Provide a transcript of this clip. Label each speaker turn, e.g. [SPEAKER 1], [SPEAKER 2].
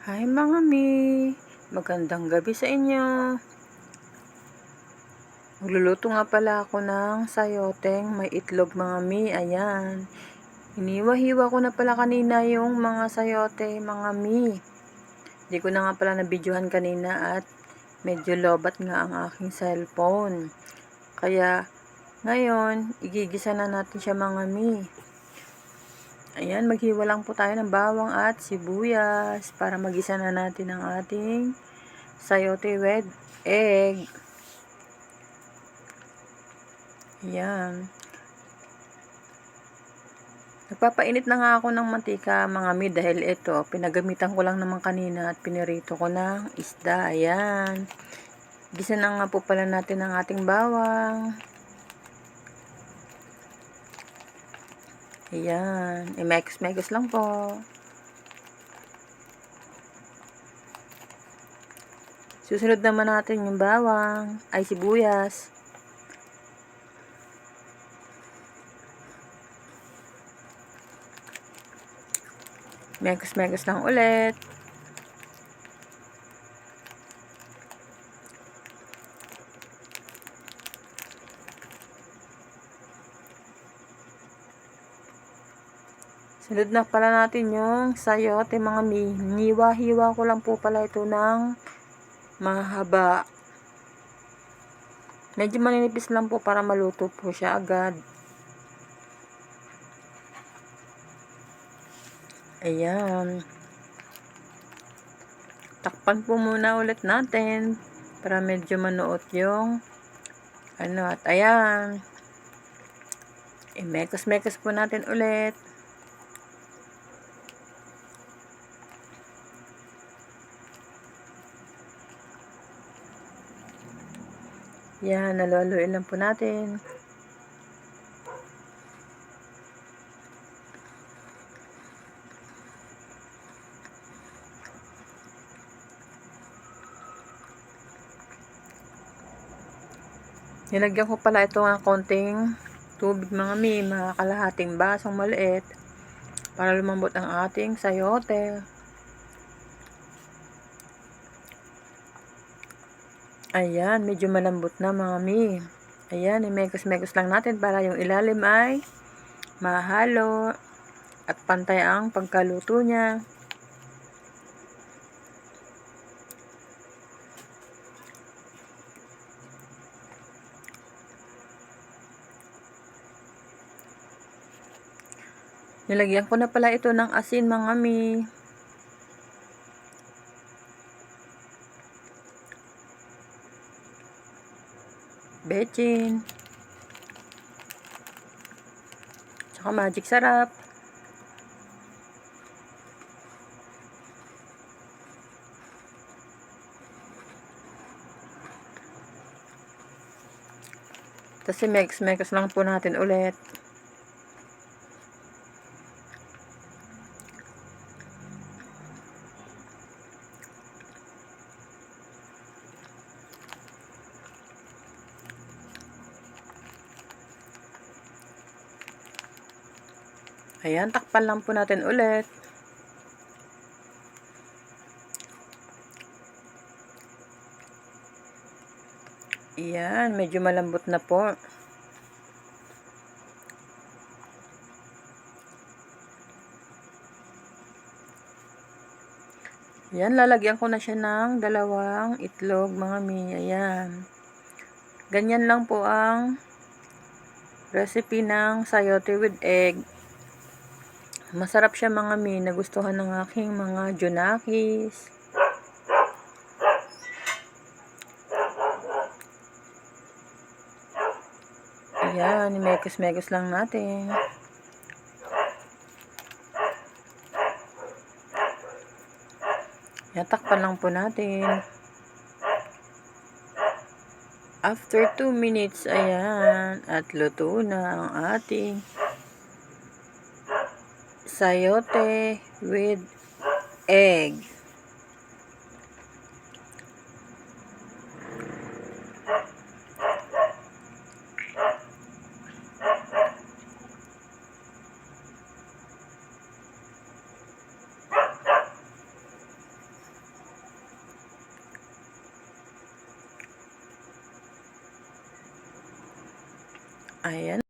[SPEAKER 1] Hi mga mi, magandang gabi sa inyo. Magluluto nga pala ako ng sayoteng may itlog mga mi, ayan. Iniwa-hiwa ko na pala kanina yung mga sayote mga mi. Hindi ko na nga pala nabidyohan kanina at medyo lobat nga ang aking cellphone. Kaya ngayon, igigisa na natin siya mga mi. Ayan, maghiwa lang po tayo ng bawang at sibuyas para magisa na natin ang ating sayote with egg. Ayan. Nagpapainit na nga ako ng mantika mga mi dahil ito, pinagamitan ko lang naman kanina at pinirito ko ng isda. Ayan. Gisa na nga po pala natin ang ating bawang. Ayan. I-mekos-mekos lang po. Susunod naman natin yung bawang, ay sibuyas. Mekos-mekos lang ulit. Sunod na pala natin yung sayote mga mi. Hiwa-hiwa ko lang po pala ito ng mahaba. Medyo maninipis lang po para maluto po siya agad. Ayan. Takpan po muna ulit natin para medyo manuot yung at ayan. I-mekos-mekos po natin ulit. Yan, naluluin lang po natin. Nilagyan ko pala ito ng konting tubig mga mi, mga kalahating basong maliit para lumambot ang ating sayote. Ayan, medyo malambot na mga mi. Ayan, i-mekos-mekos lang natin para yung ilalim ay mahalo at pantay ang pagkaluto niya. Nilagyan ko na pala ito ng asin mga mi. Bechin. Tsaka magic sarap. Tapos i-mekos lang po natin ulit. Ayan, takpan lang po natin ulit. Ayan, medyo malambot na po. Ayan, lalagyan ko na siya ng 2 itlog mga mi. Ayan. Ganyan lang po ang recipe ng sayote with egg. Masarap siya mga mi. Nagustuhan ng aking mga junakis. Ayan, imekos-mekos lang natin. Ayan, takpan lang po natin. After 2 minutes, ayan, at luto na ang ating sayote with egg. Ayan.